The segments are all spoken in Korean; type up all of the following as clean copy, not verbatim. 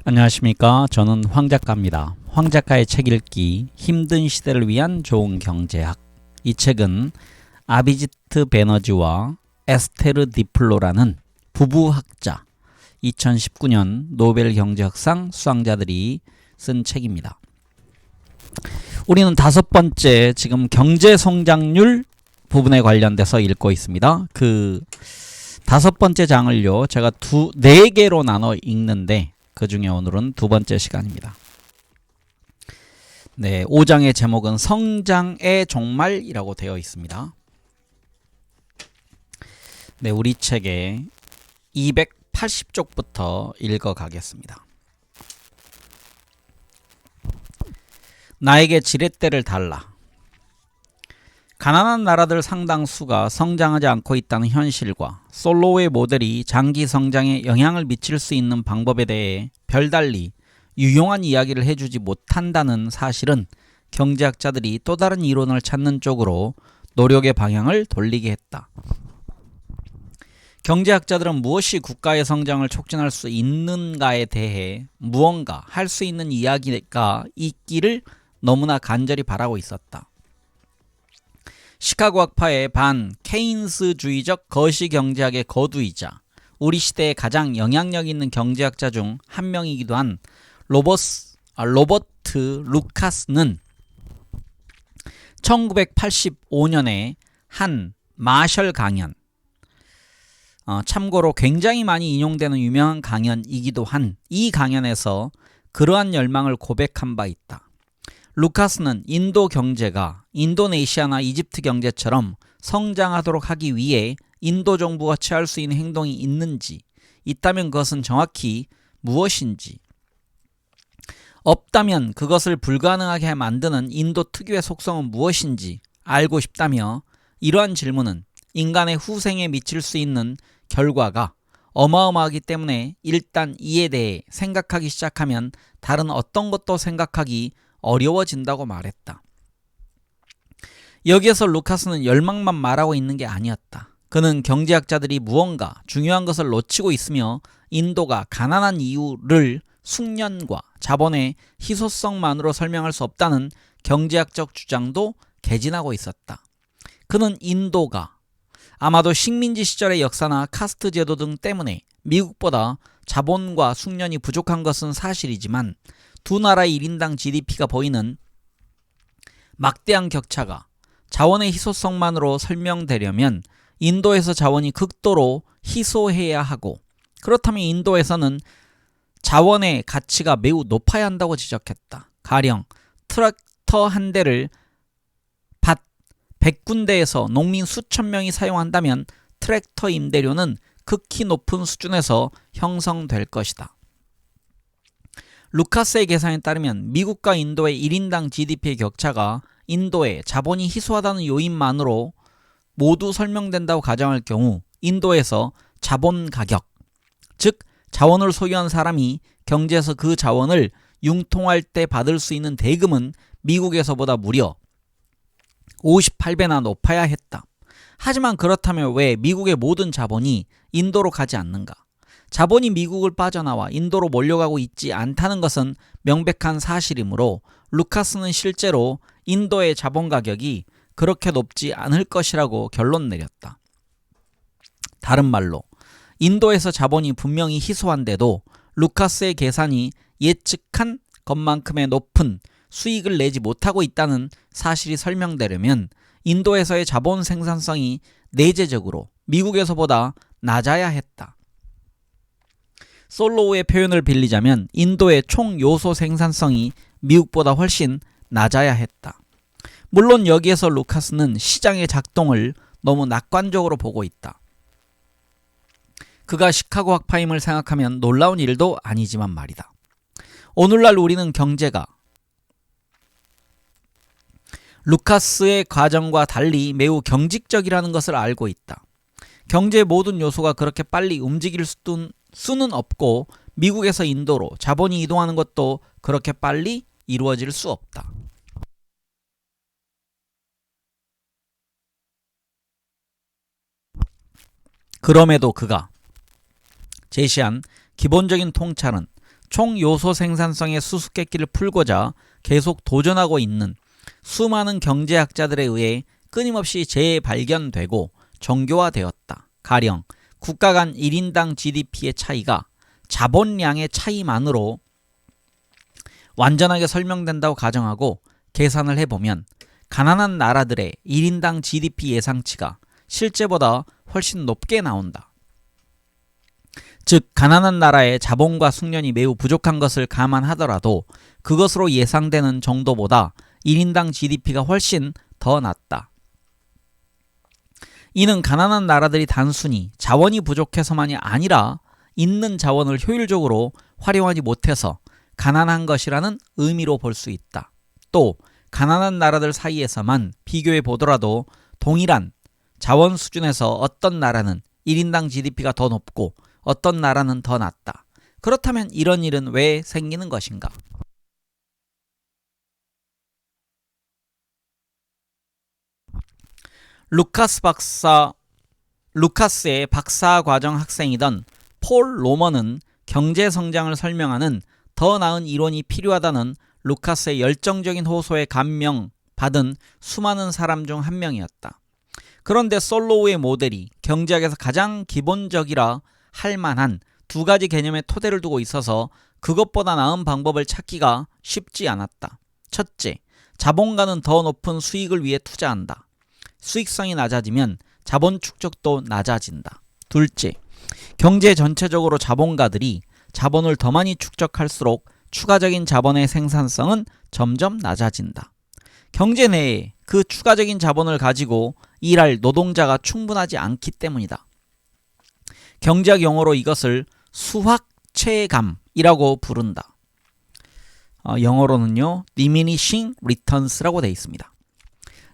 안녕하십니까. 저는 황 작가입니다. 황 작가의 책 읽기, 힘든 시대를 위한 좋은 경제학. 이 책은 아비지트 베너지와 에스테르 디플로라는 부부학자, 2019년 노벨 경제학상 수상자들이 쓴 책입니다. 우리는 다섯 번째 지금 경제 성장률 부분에 관련돼서 읽고 있습니다. 그 다섯 번째 장을요, 제가 네 개로 나눠 읽는데 그 중에 오늘은 두 번째 시간입니다. 네, 5장의 제목은 성장의 종말이라고 되어 있습니다. 네, 우리 책의 280쪽부터 읽어가겠습니다. 나에게 지렛대를 달라. 가난한 나라들 상당수가 성장하지 않고 있다는 현실과 솔로우의 모델이 장기 성장에 영향을 미칠 수 있는 방법에 대해 별달리 유용한 이야기를 해주지 못한다는 사실은 경제학자들이 또 다른 이론을 찾는 쪽으로 노력의 방향을 돌리게 했다. 경제학자들은 무엇이 국가의 성장을 촉진할 수 있는가에 대해 무언가 할 수 있는 이야기가 있기를 너무나 간절히 바라고 있었다. 시카고 학파의 반 케인스주의적 거시경제학의 거두이자 우리 시대의 가장 영향력 있는 경제학자 중 한 명이기도 한 로버트 루카스는 1985년에 한 마셜 강연, 참고로 굉장히 많이 인용되는 유명한 강연이기도 한 이 강연에서 그러한 열망을 고백한 바 있다. 루카스는 인도 경제가 인도네시아나 이집트 경제처럼 성장하도록 하기 위해 인도 정부가 취할 수 있는 행동이 있는지, 있다면 그것은 정확히 무엇인지, 없다면 그것을 불가능하게 만드는 인도 특유의 속성은 무엇인지 알고 싶다며, 이러한 질문은 인간의 후생에 미칠 수 있는 결과가 어마어마하기 때문에 일단 이에 대해 생각하기 시작하면 다른 어떤 것도 생각하기 어려워진다고 말했다. 여기에서 루카스는 열망만 말하고 있는 게 아니었다. 그는 경제학자들이 무언가 중요한 것을 놓치고 있으며 인도가 가난한 이유를 숙련과 자본의 희소성만으로 설명할 수 없다는 경제학적 주장도 개진하고 있었다. 그는 인도가 아마도 식민지 시절의 역사나 카스트 제도 등 때문에 미국보다 자본과 숙련이 부족한 것은 사실이지만 두 나라의 1인당 GDP가 보이는 막대한 격차가 자원의 희소성만으로 설명되려면 인도에서 자원이 극도로 희소해야 하고, 그렇다면 인도에서는 자원의 가치가 매우 높아야 한다고 지적했다. 가령 트랙터 한 대를 밭 100군데에서 농민 수천 명이 사용한다면 트랙터 임대료는 극히 높은 수준에서 형성될 것이다. 루카스의 계산에 따르면 미국과 인도의 1인당 GDP의 격차가 인도의 자본이 희소하다는 요인만으로 모두 설명된다고 가정할 경우 인도에서 자본 가격, 즉 자원을 소유한 사람이 경제에서 그 자원을 융통할 때 받을 수 있는 대금은 미국에서보다 무려 58배나 높아야 했다. 하지만 그렇다면 왜 미국의 모든 자본이 인도로 가지 않는가? 자본이 미국을 빠져나와 인도로 몰려가고 있지 않다는 것은 명백한 사실이므로 루카스는 실제로 인도의 자본 가격이 그렇게 높지 않을 것이라고 결론 내렸다. 다른 말로 인도에서 자본이 분명히 희소한데도 루카스의 계산이 예측한 것만큼의 높은 수익을 내지 못하고 있다는 사실이 설명되려면 인도에서의 자본 생산성이 내재적으로 미국에서보다 낮아야 했다. 솔로우의 표현을 빌리자면 인도의 총 요소 생산성이 미국보다 훨씬 낮아야 했다. 물론 여기에서 루카스는 시장의 작동을 너무 낙관적으로 보고 있다. 그가 시카고 학파임을 생각하면 놀라운 일도 아니지만 말이다. 오늘날 우리는 경제가 루카스의 과정과 달리 매우 경직적이라는 것을 알고 있다. 경제의 모든 요소가 그렇게 빨리 움직일 수는 없고 미국에서 인도로 자본이 이동하는 것도 그렇게 빨리 이루어질 수 없다. 그럼에도 그가 제시한 기본적인 통찰은 총 요소 생산성의 수수께끼를 풀고자 계속 도전하고 있는 수많은 경제학자들에 의해 끊임없이 재발견되고 정교화되었다. 가령 국가 간 1인당 GDP의 차이가 자본량의 차이만으로 완전하게 설명된다고 가정하고 계산을 해보면 가난한 나라들의 1인당 GDP 예상치가 실제보다 훨씬 높게 나온다. 즉 가난한 나라의 자본과 숙련이 매우 부족한 것을 감안하더라도 그것으로 예상되는 정도보다 1인당 GDP가 훨씬 더 낮다. 이는 가난한 나라들이 단순히 자원이 부족해서만이 아니라 있는 자원을 효율적으로 활용하지 못해서 가난한 것이라는 의미로 볼 수 있다. 또 가난한 나라들 사이에서만 비교해 보더라도 동일한 자원 수준에서 어떤 나라는 1인당 GDP가 더 높고 어떤 나라는 더 낮다. 그렇다면 이런 일은 왜 생기는 것인가? 루카스의 박사과정 학생이던 폴 로먼은 경제 성장을 설명하는 더 나은 이론이 필요하다는 루카스의 열정적인 호소에 감명받은 수많은 사람 중 한 명이었다. 그런데 솔로우의 모델이 경제학에서 가장 기본적이라 할 만한 두 가지 개념의 토대를 두고 있어서 그것보다 나은 방법을 찾기가 쉽지 않았다. 첫째, 자본가는 더 높은 수익을 위해 투자한다. 수익성이 낮아지면 자본 축적도 낮아진다. 둘째, 경제 전체적으로 자본가들이 자본을 더 많이 축적할수록 추가적인 자본의 생산성은 점점 낮아진다. 경제 내에 그 추가적인 자본을 가지고 일할 노동자가 충분하지 않기 때문이다. 경제학 용어로 이것을 수확체감이라고 부른다. 영어로는요, diminishing returns라고 되어 있습니다.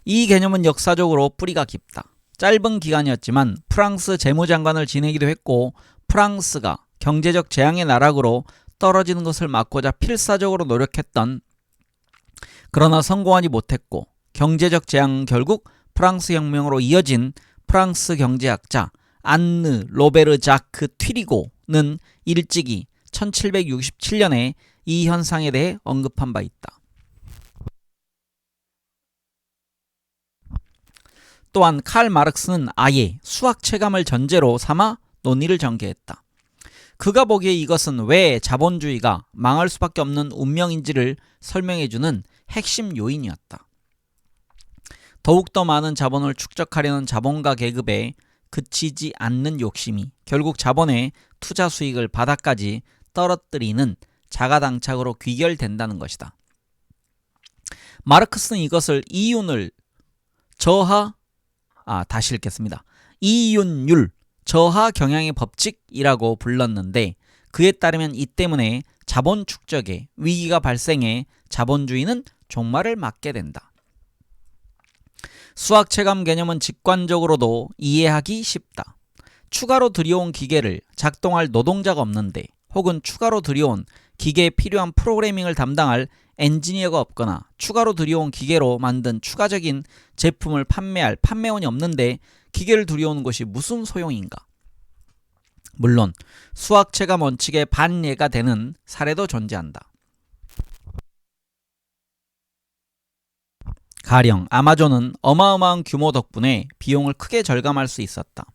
이 개념은 역사적으로 뿌리가 깊다. 짧은 기간이었지만 프랑스 재무장관을 지내기도 했고 프랑스가 경제적 재앙의 나락으로 떨어지는 것을 막고자 필사적으로 노력했던 그러나 성공하지 못했고 경제적 재앙은 결국 프랑스 혁명으로 이어진 프랑스 경제학자 안느 로베르 자크 튀리고는 일찍이 1767년에 이 현상에 대해 언급한 바 있다. 또한 칼 마르크스는 아예 수학체감을 전제로 삼아 논의를 전개했다. 그가 보기에 이것은 왜 자본주의가 망할 수밖에 없는 운명인지를 설명해주는 핵심 요인이었다. 더욱더 많은 자본을 축적하려는 자본가 계급에 그치지 않는 욕심이 결국 자본의 투자 수익을 바닥까지 떨어뜨리는 자가당착으로 귀결된다는 것이다. 마르크스는 이것을 이윤율 저하 경향의 법칙이라고 불렀는데 그에 따르면 이 때문에 자본 축적에 위기가 발생해 자본주의는 종말을 맞게 된다. 수학체감 개념은 직관적으로도 이해하기 쉽다. 추가로 들여온 기계를 작동할 노동자가 없는데 혹은 추가로 들여온 기계에 필요한 프로그래밍을 담당할 엔지니어가 없거나 추가로 들여온 기계로 만든 추가적인 제품을 판매할 판매원이 없는데 기계를 들여오는 것이 무슨 소용인가? 물론 수학체감 원칙의 반예가 되는 사례도 존재한다. 가령 아마존은 어마어마한 규모 덕분에 비용을 크게 절감할 수 있었다.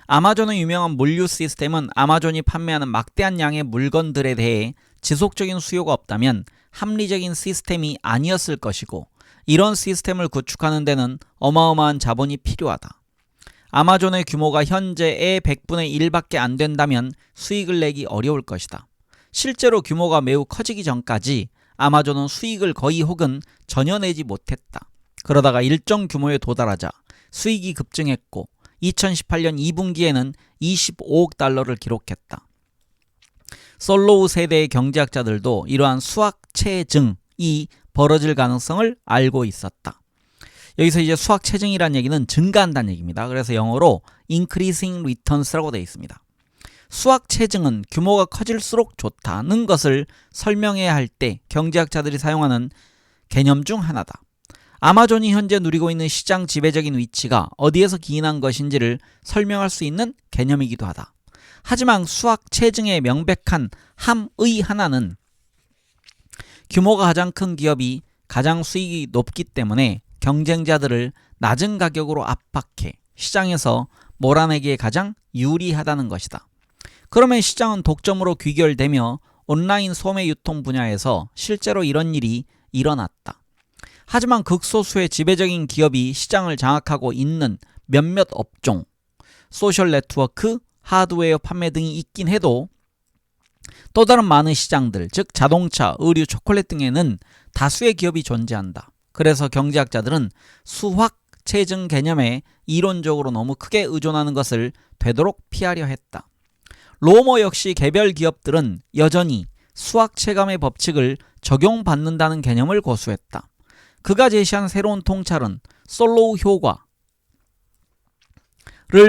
아마존의 유명한 물류 시스템은 아마존이 판매하는 막대한 양의 물건들에 대해 지속적인 수요가 없다면 합리적인 시스템이 아니었을 것이고 이런 시스템을 구축하는 데는 어마어마한 자본이 필요하다. 아마존의 규모가 현재의 100분의 1밖에 안 된다면 수익을 내기 어려울 것이다. 실제로 규모가 매우 커지기 전까지 아마존은 수익을 거의 혹은 전혀 내지 못했다. 그러다가 일정 규모에 도달하자 수익이 급증했고 2018년 2분기에는 25억 달러를 기록했다. 솔로우 세대의 경제학자들도 이러한 수학체증이 벌어질 가능성을 알고 있었다. 여기서 이제 수학체증이라는 얘기는 증가한다는 얘기입니다. 그래서 영어로 increasing returns라고 되어 있습니다. 수학체증은 규모가 커질수록 좋다는 것을 설명해야 할 때 경제학자들이 사용하는 개념 중 하나다. 아마존이 현재 누리고 있는 시장 지배적인 위치가 어디에서 기인한 것인지를 설명할 수 있는 개념이기도 하다. 하지만 수학 체증의 명백한 함의 하나는 규모가 가장 큰 기업이 가장 수익이 높기 때문에 경쟁자들을 낮은 가격으로 압박해 시장에서 몰아내기에 가장 유리하다는 것이다. 그러면 시장은 독점으로 귀결되며 온라인 소매 유통 분야에서 실제로 이런 일이 일어났다. 하지만 극소수의 지배적인 기업이 시장을 장악하고 있는 몇몇 업종, 소셜 네트워크, 하드웨어 판매 등이 있긴 해도 또 다른 많은 시장들, 즉 자동차, 의류, 초콜릿 등에는 다수의 기업이 존재한다. 그래서 경제학자들은 수학 체증 개념에 이론적으로 너무 크게 의존하는 것을 되도록 피하려 했다. 로머 역시 개별 기업들은 여전히 수학 체감의 법칙을 적용받는다는 개념을 고수했다. 그가 제시한 새로운 통찰은 솔로우 효과를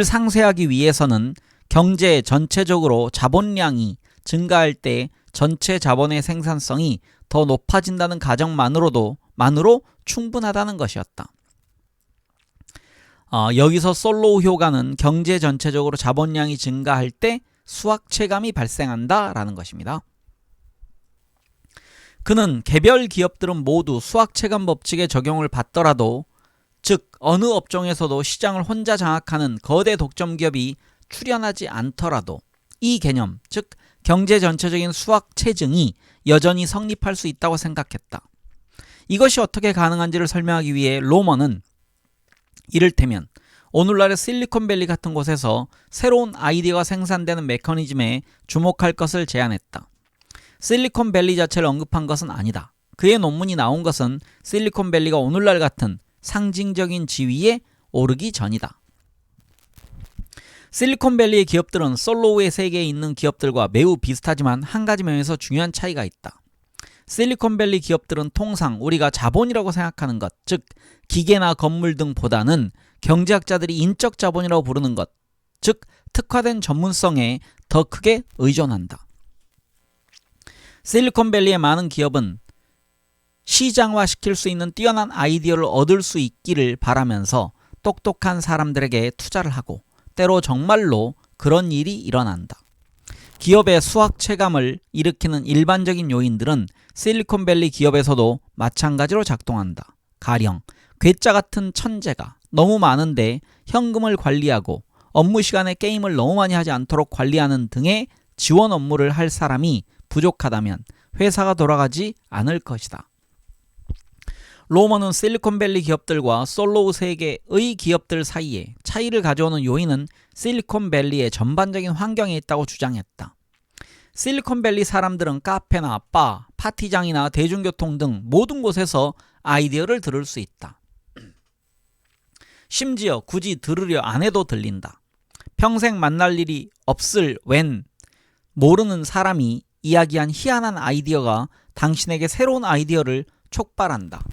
상쇄하기 위해서는 경제 전체적으로 자본량이 증가할 때 전체 자본의 생산성이 더 높아진다는 가정만으로 충분하다는 것이었다. 여기서 솔로우 효과는 경제 전체적으로 자본량이 증가할 때 수학 체감이 발생한다라는 것입니다. 그는 개별 기업들은 모두 수학 체감 법칙의 적용을 받더라도, 즉 어느 업종에서도 시장을 혼자 장악하는 거대 독점 기업이 출현하지 않더라도 이 개념, 즉 경제 전체적인 수학 체증이 여전히 성립할 수 있다고 생각했다. 이것이 어떻게 가능한지를 설명하기 위해 로머는 이를테면 오늘날의 실리콘밸리 같은 곳에서 새로운 아이디어가 생산되는 메커니즘에 주목할 것을 제안했다. 실리콘밸리 자체를 언급한 것은 아니다. 그의 논문이 나온 것은 실리콘밸리가 오늘날 같은 상징적인 지위에 오르기 전이다. 실리콘밸리의 기업들은 솔로우의 세계에 있는 기업들과 매우 비슷하지만 한 가지 면에서 중요한 차이가 있다. 실리콘밸리 기업들은 통상 우리가 자본이라고 생각하는 것, 즉 기계나 건물 등보다는 경제학자들이 인적 자본이라고 부르는 것, 즉 특화된 전문성에 더 크게 의존한다. 실리콘밸리의 많은 기업은 시장화시킬 수 있는 뛰어난 아이디어를 얻을 수 있기를 바라면서 똑똑한 사람들에게 투자를 하고 때로 정말로 그런 일이 일어난다. 기업의 수학 체감을 일으키는 일반적인 요인들은 실리콘밸리 기업에서도 마찬가지로 작동한다. 가령 괴짜 같은 천재가 너무 많은데 현금을 관리하고 업무 시간에 게임을 너무 많이 하지 않도록 관리하는 등의 지원 업무를 할 사람이 부족하다면 회사가 돌아가지 않을 것이다. 로머는 실리콘밸리 기업들과 솔로우 세계의 기업들 사이에 차이를 가져오는 요인은 실리콘밸리의 전반적인 환경에 있다고 주장했다. 실리콘밸리 사람들은 카페나 바, 파티장이나 대중교통 등 모든 곳에서 아이디어를 들을 수 있다. 심지어 굳이 들으려 안 해도 들린다. 평생 만날 일이 없을 모르는 사람이 이야기한 희한한 아이디어가 당신에게 새로운 아이디어를 촉발한다.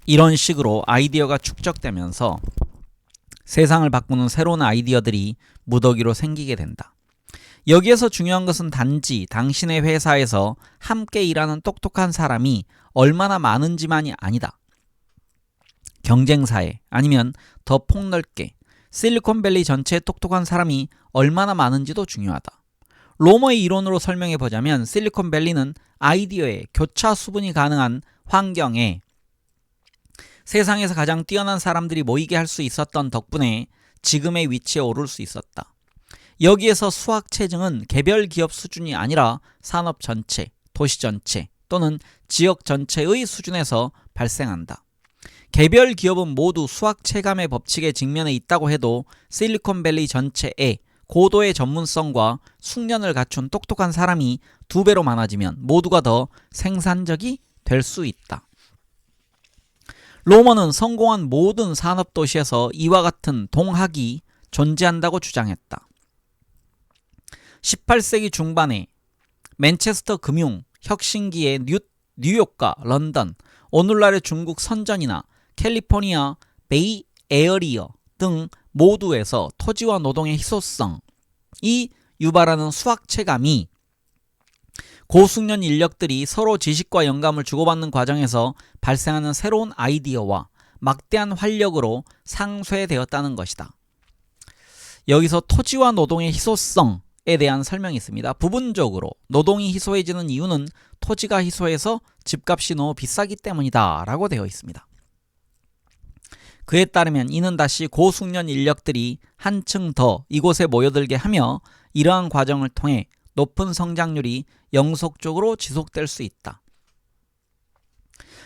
이런 식으로 아이디어가 축적되면서 세상을 바꾸는 새로운 아이디어들이 무더기로 생기게 된다. 여기에서 중요한 것은 단지 당신의 회사에서 함께 일하는 똑똑한 사람이 얼마나 많은지만이 아니다. 경쟁사에 아니면 더 폭넓게 실리콘밸리 전체에 똑똑한 사람이 얼마나 많은지도 중요하다. 로머의 이론으로 설명해 보자면 실리콘밸리는 아이디어의 교차 수분이 가능한 환경에 세상에서 가장 뛰어난 사람들이 모이게 할 수 있었던 덕분에 지금의 위치에 오를 수 있었다. 여기에서 수학 체증은 개별 기업 수준이 아니라 산업 전체, 도시 전체 또는 지역 전체의 수준에서 발생한다. 개별 기업은 모두 수학 체감의 법칙에 직면해 있다고 해도 실리콘밸리 전체에 고도의 전문성과 숙련을 갖춘 똑똑한 사람이 2배로 많아지면 모두가 더 생산적이 될 수 있다. 로머는 성공한 모든 산업도시에서 이와 같은 동학이 존재한다고 주장했다. 18세기 중반에 맨체스터 금융 혁신기의 뉴욕과 런던, 오늘날의 중국 선전이나 캘리포니아 베이 에어리어 등 모두에서 토지와 노동의 희소성이 유발하는 수학 체감이 고숙련 인력들이 서로 지식과 영감을 주고받는 과정에서 발생하는 새로운 아이디어와 막대한 활력으로 상쇄되었다는 것이다. 여기서 토지와 노동의 희소성에 대한 설명이 있습니다. 부분적으로 노동이 희소해지는 이유는 토지가 희소해서 집값이 너무 비싸기 때문이다 라고 되어 있습니다. 그에 따르면 이는 다시 고숙련 인력들이 한층 더 이곳에 모여들게 하며 이러한 과정을 통해 높은 성장률이 영속적으로 지속될 수 있다.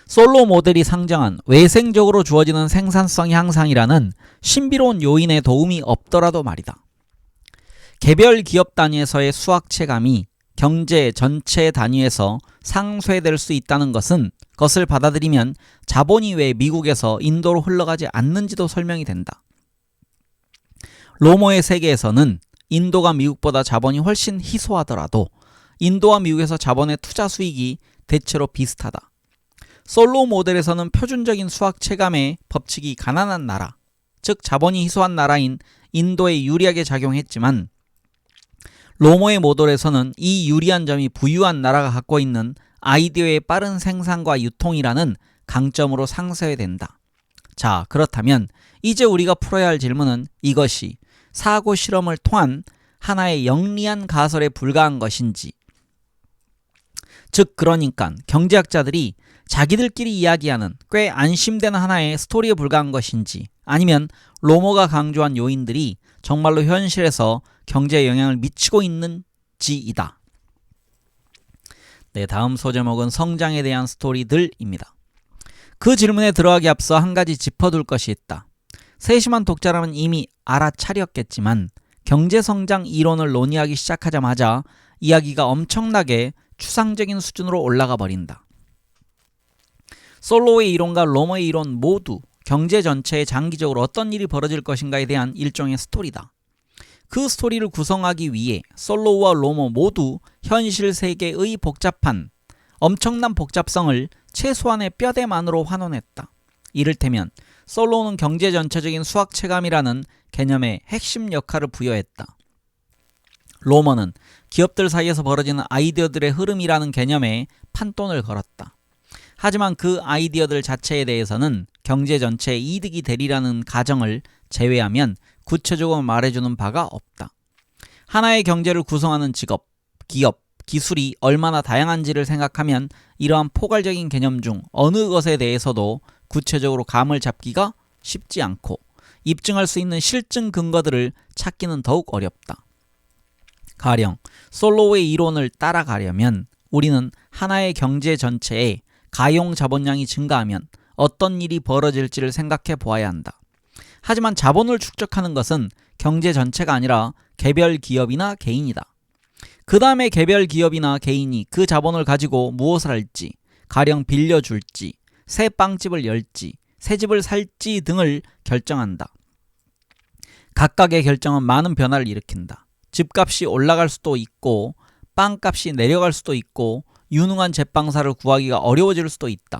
솔로 모델이 상정한 외생적으로 주어지는 생산성 향상이라는 신비로운 요인의 도움이 없더라도 말이다. 개별 기업 단위에서의 수학 체감이 경제 전체 단위에서 상쇄될 수 있다는 것을 받아들이면 자본이 왜 미국에서 인도로 흘러가지 않는지도 설명이 된다. 로모의 세계에서는 인도가 미국보다 자본이 훨씬 희소하더라도 인도와 미국에서 자본의 투자 수익이 대체로 비슷하다. 솔로 모델에서는 표준적인 수학 체감의 법칙이 가난한 나라, 즉 자본이 희소한 나라인 인도에 유리하게 작용했지만 로모의 모델에서는 이 유리한 점이 부유한 나라가 갖고 있는 아이디어의 빠른 생산과 유통이라는 강점으로 상쇄된다. 자, 그렇다면 이제 우리가 풀어야 할 질문은 이것이 사고 실험을 통한 하나의 영리한 가설에 불과한 것인지, 즉 그러니까 경제학자들이 자기들끼리 이야기하는 꽤 안심되는 하나의 스토리에 불과한 것인지, 아니면 로모가 강조한 요인들이 정말로 현실에서 경제에 영향을 미치고 있는지이다. 네, 다음 소제목은 성장에 대한 스토리들입니다. 그 질문에 들어가기 앞서 한 가지 짚어둘 것이 있다. 세심한 독자라면 이미 알아차렸겠지만 경제성장 이론을 논의하기 시작하자마자 이야기가 엄청나게 추상적인 수준으로 올라가 버린다. 솔로의 이론과 로모의 이론 모두 경제 전체에 장기적으로 어떤 일이 벌어질 것인가에 대한 일종의 스토리다. 그 스토리를 구성하기 위해 솔로우와 로모 모두 현실 세계의 엄청난 복잡성을 최소한의 뼈대만으로 환원했다. 이를테면 솔로우는 경제 전체적인 수학 체감이라는 개념의 핵심 역할을 부여했다. 로머는 기업들 사이에서 벌어지는 아이디어들의 흐름이라는 개념에 판돈을 걸었다. 하지만 그 아이디어들 자체에 대해서는 경제 전체에 이득이 되리라는 가정을 제외하면 구체적으로 말해주는 바가 없다. 하나의 경제를 구성하는 직업, 기업, 기술이 얼마나 다양한지를 생각하면 이러한 포괄적인 개념 중 어느 것에 대해서도 구체적으로 감을 잡기가 쉽지 않고 입증할 수 있는 실증 근거들을 찾기는 더욱 어렵다. 가령 솔로우의 이론을 따라가려면 우리는 하나의 경제 전체에 가용 자본량이 증가하면 어떤 일이 벌어질지를 생각해 보아야 한다. 하지만 자본을 축적하는 것은 경제 전체가 아니라 개별 기업이나 개인이다. 그 다음에 개별 기업이나 개인이 그 자본을 가지고 무엇을 할지, 가령 빌려줄지, 새 빵집을 열지, 새 집을 살지 등을 결정한다. 각각의 결정은 많은 변화를 일으킨다. 집값이 올라갈 수도 있고 빵값이 내려갈 수도 있고 유능한 제빵사를 구하기가 어려워질 수도 있다.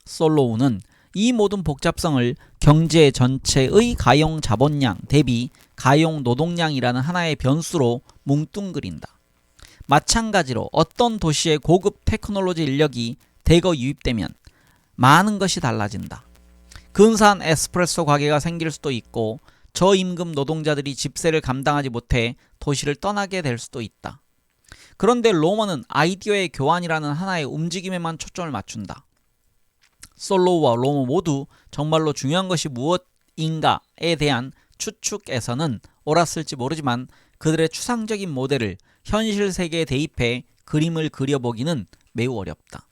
솔로우는 이 모든 복잡성을 경제 전체의 가용 자본량 대비 가용 노동량이라는 하나의 변수로 뭉뚱그린다. 마찬가지로 어떤 도시에 고급 테크놀로지 인력이 대거 유입되면 많은 것이 달라진다. 근사한 에스프레소 가게가 생길 수도 있고 저임금 노동자들이 집세를 감당하지 못해 도시를 떠나게 될 수도 있다. 그런데 로머는 아이디어의 교환이라는 하나의 움직임에만 초점을 맞춘다. 솔로우와 로모 모두 정말로 중요한 것이 무엇인가에 대한 추측에서는 옳았을지 모르지만 그들의 추상적인 모델을 현실 세계에 대입해 그림을 그려보기는 매우 어렵다.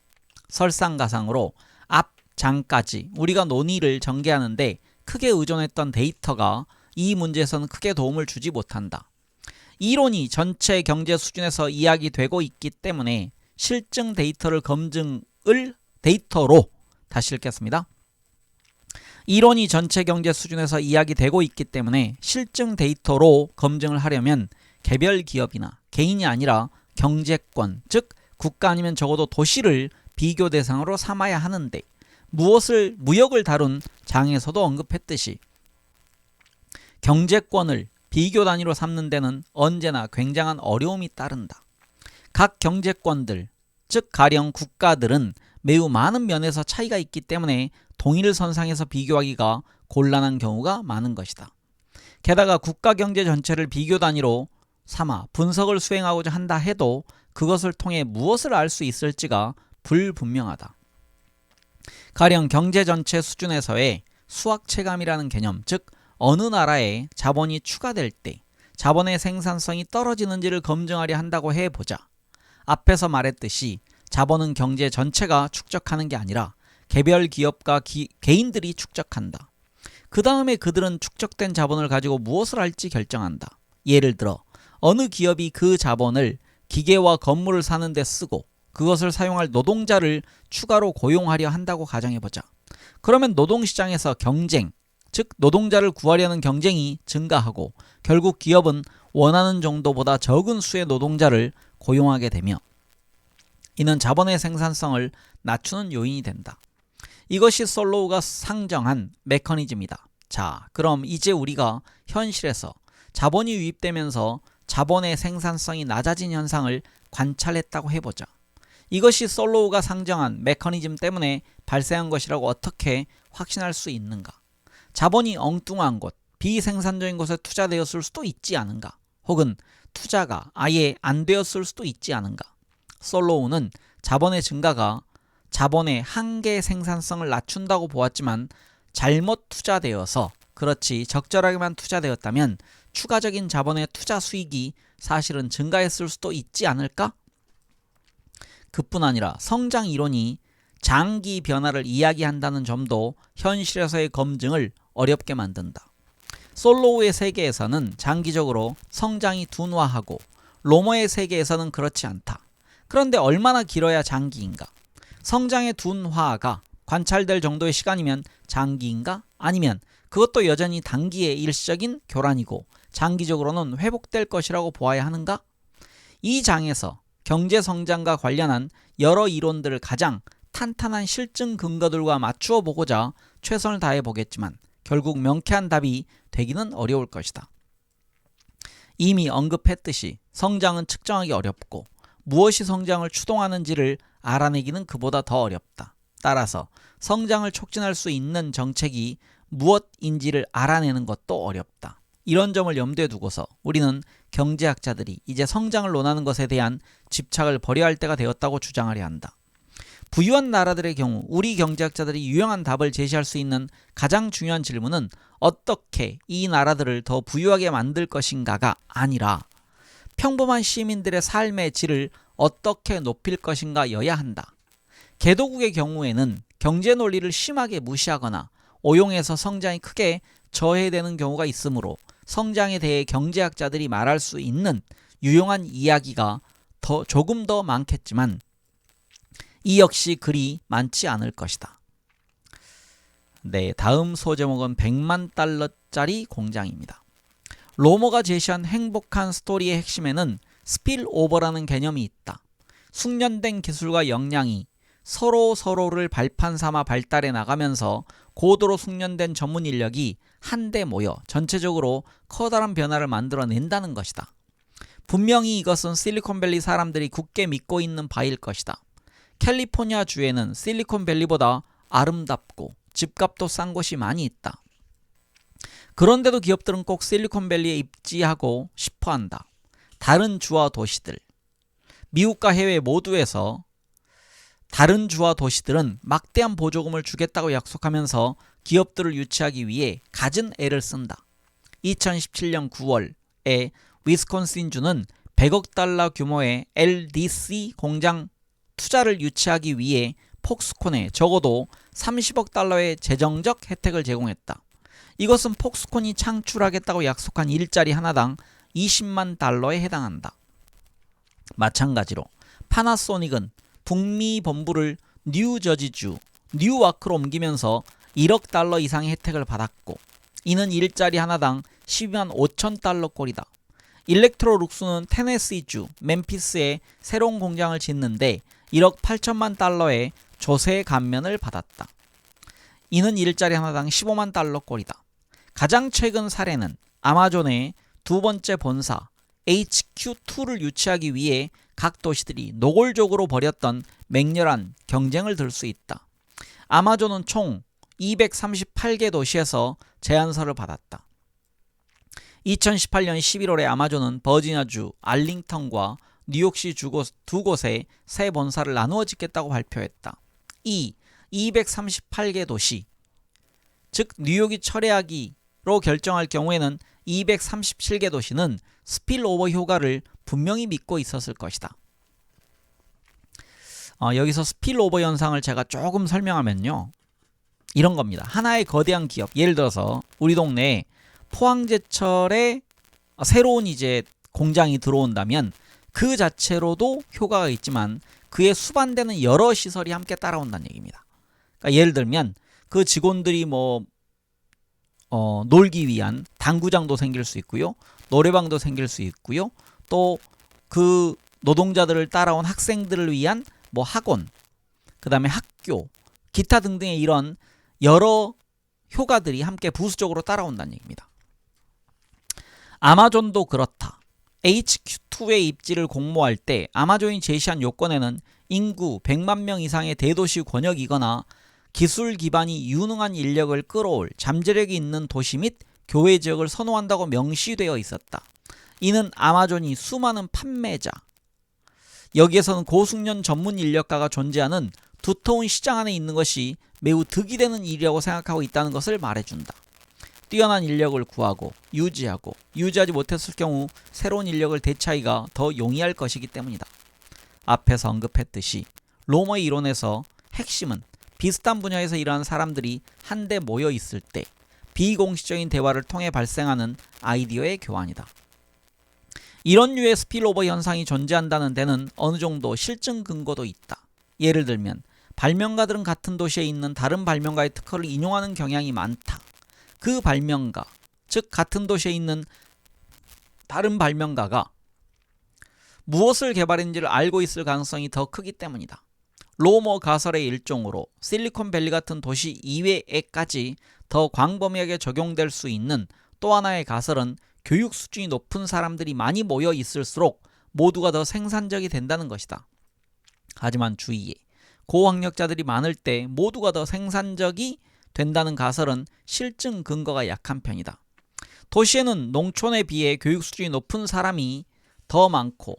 설상가상으로 앞 장까지 우리가 논의를 전개하는데 크게 의존했던 데이터가 이 문제에서는 크게 도움을 주지 못한다. 이론이 전체 경제 수준에서 이야기되고 있기 때문에 실증 데이터를 데이터로 다시 읽겠습니다. 이론이 전체 경제 수준에서 이야기되고 있기 때문에 실증 데이터로 검증을 하려면 개별 기업이나 개인이 아니라 경제권, 즉 국가 아니면 적어도 도시를 비교 대상으로 삼아야 하는데 무역을 다룬 장에서도 언급했듯이 경제권을 비교 단위로 삼는 데는 언제나 굉장한 어려움이 따른다. 각 경제권들, 즉 가령 국가들은 매우 많은 면에서 차이가 있기 때문에 동일 선상에서 비교하기가 곤란한 경우가 많은 것이다. 게다가 국가 경제 전체를 비교 단위로 삼아 분석을 수행하고자 한다 해도 그것을 통해 무엇을 알 수 있을지가 불분명하다. 가령 경제 전체 수준에서의 수학 체감이라는 개념, 즉 어느 나라에 자본이 추가될 때 자본의 생산성이 떨어지는지를 검증하려 한다고 해보자. 앞에서 말했듯이 자본은 경제 전체가 축적하는 게 아니라 개별 기업과 개인들이 축적한다. 그 다음에 그들은 축적된 자본을 가지고 무엇을 할지 결정한다. 예를 들어 어느 기업이 그 자본을 기계와 건물을 사는 데 쓰고 그것을 사용할 노동자를 추가로 고용하려 한다고 가정해보자. 그러면 노동시장에서 경쟁, 즉 노동자를 구하려는 경쟁이 증가하고 결국 기업은 원하는 정도보다 적은 수의 노동자를 고용하게 되며 이는 자본의 생산성을 낮추는 요인이 된다. 이것이 솔로우가 상정한 메커니즘이다. 자, 그럼 이제 우리가 현실에서 자본이 유입되면서 자본의 생산성이 낮아진 현상을 관찰했다고 해보자. 이것이 솔로우가 상정한 메커니즘 때문에 발생한 것이라고 어떻게 확신할 수 있는가? 자본이 엉뚱한 곳, 비생산적인 곳에 투자되었을 수도 있지 않은가? 혹은 투자가 아예 안 되었을 수도 있지 않은가? 솔로우는 자본의 증가가 자본의 한계 생산성을 낮춘다고 보았지만 잘못 투자되어서, 그렇지 적절하게만 투자되었다면 추가적인 자본의 투자 수익이 사실은 증가했을 수도 있지 않을까? 그뿐 아니라 성장 이론이 장기 변화를 이야기한다는 점도 현실에서의 검증을 어렵게 만든다. 솔로우의 세계에서는 장기적으로 성장이 둔화하고 로머의 세계에서는 그렇지 않다. 그런데 얼마나 길어야 장기인가? 성장의 둔화가 관찰될 정도의 시간이면 장기인가? 아니면 그것도 여전히 단기의 일시적인 교란이고 장기적으로는 회복될 것이라고 보아야 하는가? 이 장에서 경제 성장과 관련한 여러 이론들을 가장 탄탄한 실증 근거들과 맞추어 보고자 최선을 다해 보겠지만 결국 명쾌한 답이 되기는 어려울 것이다. 이미 언급했듯이 성장은 측정하기 어렵고 무엇이 성장을 추동하는지를 알아내기는 그보다 더 어렵다. 따라서 성장을 촉진할 수 있는 정책이 무엇인지를 알아내는 것도 어렵다. 이런 점을 염두에 두고서 우리는 경제학자들이 이제 성장을 논하는 것에 대한 집착을 버려야 할 때가 되었다고 주장하려 한다. 부유한 나라들의 경우 우리 경제학자들이 유용한 답을 제시할 수 있는 가장 중요한 질문은 어떻게 이 나라들을 더 부유하게 만들 것인가가 아니라 평범한 시민들의 삶의 질을 어떻게 높일 것인가여야 한다. 개도국의 경우에는 경제 논리를 심하게 무시하거나 오용해서 성장이 크게 저해되는 경우가 있으므로 성장에 대해 경제학자들이 말할 수 있는 유용한 이야기가 조금 더 많겠지만 이 역시 그리 많지 않을 것이다. 네, 다음 소제목은 100만 달러짜리 공장입니다. 로머가 제시한 행복한 스토리의 핵심에는 스필오버라는 개념이 있다. 숙련된 기술과 역량이 서로를 발판 삼아 발달해 나가면서 고도로 숙련된 전문 인력이 한데 모여 전체적으로 커다란 변화를 만들어낸다는 것이다. 분명히 이것은 실리콘밸리 사람들이 굳게 믿고 있는 바일 것이다. 캘리포니아 주에는 실리콘밸리보다 아름답고 집값도 싼 곳이 많이 있다. 그런데도 기업들은 꼭 실리콘밸리에 입지하고 싶어한다. 다른 주와 도시들, 미국과 해외 모두에서 다른 주와 도시들은 막대한 보조금을 주겠다고 약속하면서 기업들을 유치하기 위해 갖은 애를 쓴다. 2017년 9월에 위스콘신주는 100억 달러 규모의 LDC 공장 투자를 유치하기 위해 폭스콘에 적어도 30억 달러의 재정적 혜택을 제공했다. 이것은 폭스콘이 창출하겠다고 약속한 일자리 하나당 20만 달러에 해당한다. 마찬가지로 파나소닉은 북미 본부를 뉴저지주 뉴와크로 옮기면서 1억 달러 이상의 혜택을 받았고 이는 일자리 하나당 12만 5천 달러 꼴이다. 일렉트로룩스는 테네시주 멤피스에 새로운 공장을 짓는데 1억 8천만 달러의 조세 감면을 받았다. 이는 일자리 하나당 15만 달러 꼴이다. 가장 최근 사례는 아마존의 두 번째 본사 HQ2를 유치하기 위해 각 도시들이 노골적으로 벌였던 맹렬한 경쟁을 들 수 있다. 아마존은 총 238개 도시에서 제안서를 받았다. 2018년 11월에 아마존은 버지니아주 알링턴과 뉴욕시 두 곳에 새 본사를 나누어 짓겠다고 발표했다. 이 238개 도시, 즉 뉴욕이 철회하기로 결정할 경우에는 237개 도시는 스필오버 효과를 분명히 믿고 있었을 것이다. 여기서 스필오버 현상을 제가 조금 설명하면요, 이런 겁니다. 하나의 거대한 기업, 예를 들어서 우리 동네에 포항제철에 새로운 이제 공장이 들어온다면 그 자체로도 효과가 있지만 그에 수반되는 여러 시설이 함께 따라온다는 얘기입니다. 그러니까 예를 들면 그 직원들이 놀기 위한 당구장도 생길 수 있고요, 노래방도 생길 수 있고요, 또 그 노동자들을 따라온 학생들을 위한 학원, 그 다음에 학교, 기타 등등의 이런 여러 효과들이 함께 부수적으로 따라온다는 얘기입니다. 아마존도 그렇다. HQ2의 입지를 공모할 때 아마존이 제시한 요건에는 인구 100만 명 이상의 대도시 권역이거나 기술 기반이 유능한 인력을 끌어올 잠재력이 있는 도시 및 교외 지역을 선호한다고 명시되어 있었다. 이는 아마존이 수많은 판매자, 여기에서는 고숙련 전문 인력가가 존재하는 두터운 시장 안에 있는 것이 매우 득이 되는 일이라고 생각하고 있다는 것을 말해준다. 뛰어난 인력을 구하고 유지하지 못했을 경우 새로운 인력을 대체하기가 더 용이할 것이기 때문이다. 앞에서 언급했듯이 로머의 이론에서 핵심은 비슷한 분야에서 일하는 사람들이 한데 모여 있을 때 비공식적인 대화를 통해 발생하는 아이디어의 교환이다. 이런 류의 스필오버 현상이 존재한다는 데는 어느 정도 실증 근거도 있다. 예를 들면 발명가들은 같은 도시에 있는 다른 발명가의 특허를 인용하는 경향이 많다. 그 발명가, 즉 같은 도시에 있는 다른 발명가가 무엇을 개발했는지를 알고 있을 가능성이 더 크기 때문이다. 로머 가설의 일종으로 실리콘밸리 같은 도시 이외에까지 더 광범위하게 적용될 수 있는 또 하나의 가설은 교육 수준이 높은 사람들이 많이 모여 있을수록 모두가 더 생산적이 된다는 것이다. 하지만 주의해. 고학력자들이 많을 때 모두가 더 생산적이 된다는 가설은 실증 근거가 약한 편이다. 도시에는 농촌에 비해 교육 수준이 높은 사람이 더 많고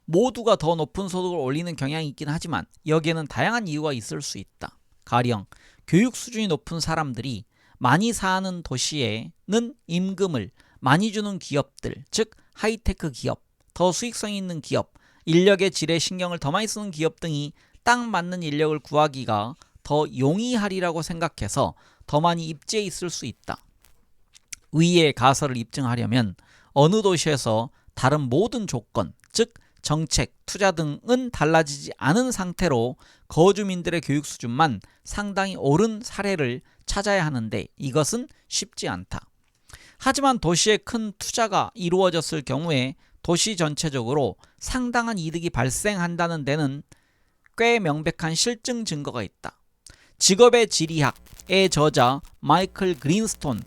모두가 더 높은 소득을 올리는 경향이 있긴 하지만 여기에는 다양한 이유가 있을 수 있다. 가령 교육 수준이 높은 사람들이 많이 사는 도시에는 임금을 많이 주는 기업들, 즉 하이테크 기업, 더 수익성이 있는 기업, 인력의 질에 신경을 더 많이 쓰는 기업 등이 딱 맞는 인력을 구하기가 더 용이하리라고 생각해서 더 많이 입지해 있을 수 있다. 위의 가설을 입증하려면 어느 도시에서 다른 모든 조건, 즉 정책, 투자 등은 달라지지 않은 상태로 거주민들의 교육 수준만 상당히 오른 사례를 찾아야 하는데 이것은 쉽지 않다. 하지만 도시에 큰 투자가 이루어졌을 경우에 도시 전체적으로 상당한 이득이 발생한다는 데는 꽤 명백한 실증 증거가 있다. 직업의 지리학의 저자 마이클 그린스톤,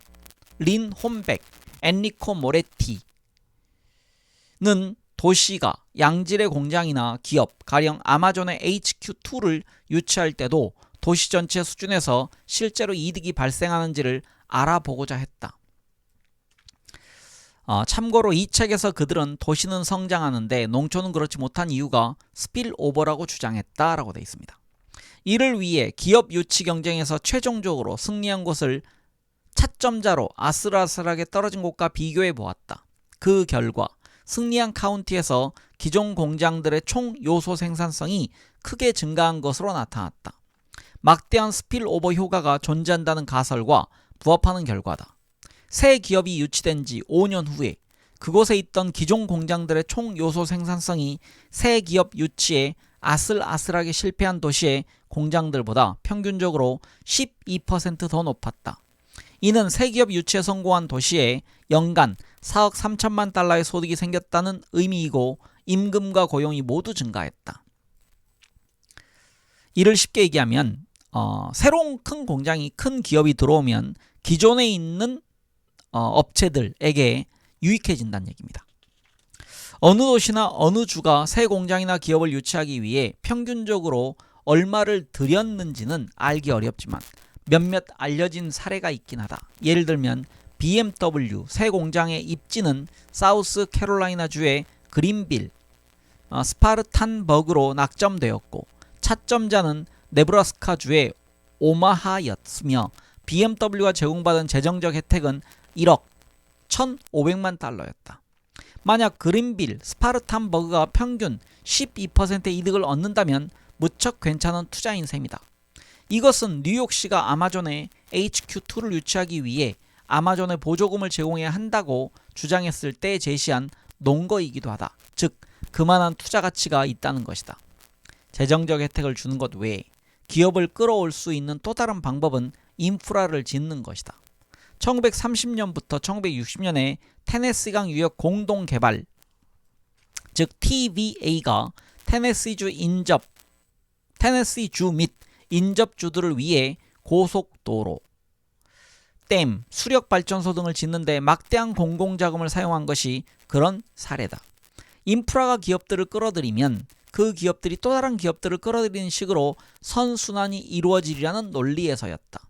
린 홈백, 엔리코 모레티는 도시가 양질의 공장이나 기업, 가령 아마존의 HQ2를 유치할 때도 도시 전체 수준에서 실제로 이득이 발생하는지를 알아보고자 했다. 참고로 이 책에서 그들은 도시는 성장하는데 농촌은 그렇지 못한 이유가 스필오버라고 주장했다라고 되어 있습니다. 이를 위해 기업 유치 경쟁에서 최종적으로 승리한 곳을 차점자로 아슬아슬하게 떨어진 곳과 비교해 보았다. 그 결과 승리한 카운티에서 기존 공장들의 총 요소 생산성이 크게 증가한 것으로 나타났다. 막대한 스필오버 효과가 존재한다는 가설과 부합하는 결과다. 새 기업이 유치된 지 5년 후에 그곳에 있던 기존 공장들의 총 요소 생산성이 새 기업 유치에 아슬아슬하게 실패한 도시의 공장들보다 평균적으로 12% 더 높았다. 이는 새 기업 유치에 성공한 도시에 연간 4억 3천만 달러의 소득이 생겼다는 의미이고 임금과 고용이 모두 증가했다. 이를 쉽게 얘기하면 새로운 큰 공장이, 큰 기업이 들어오면 기존에 있는 업체들에게 유익해진다는 얘기입니다. 어느 도시나 어느 주가 새 공장이나 기업을 유치하기 위해 평균적으로 얼마를 들였는지는 알기 어렵지만 몇몇 알려진 사례가 있긴 하다. 예를 들면 BMW 새 공장의 입지는 사우스 캐롤라이나주의 그린빌, 스파르탄버그로 낙점되었고 차점자는 네브라스카주의 오마하였으며 BMW가 제공받은 재정적 혜택은 1억 1,500만 달러였다. 만약 그린빌, 스파르탄버그가 평균 12%의 이득을 얻는다면 무척 괜찮은 투자인 셈이다. 이것은 뉴욕시가 아마존에 HQ2를 유치하기 위해 아마존에 보조금을 제공해야 한다고 주장했을 때 제시한 논거이기도 하다. 즉, 그만한 투자 가치가 있다는 것이다. 재정적 혜택을 주는 것 외에 기업을 끌어올 수 있는 또 다른 방법은 인프라를 짓는 것이다. 1930년부터 1960년에 테네시강 유역 공동개발, 즉 TVA가 테네시주 및 인접주들을 위해 고속도로, 댐, 수력발전소 등을 짓는데 막대한 공공자금을 사용한 것이 그런 사례다. 인프라가 기업들을 끌어들이면 그 기업들이 또 다른 기업들을 끌어들이는 식으로 선순환이 이루어지리라는 논리에서였다.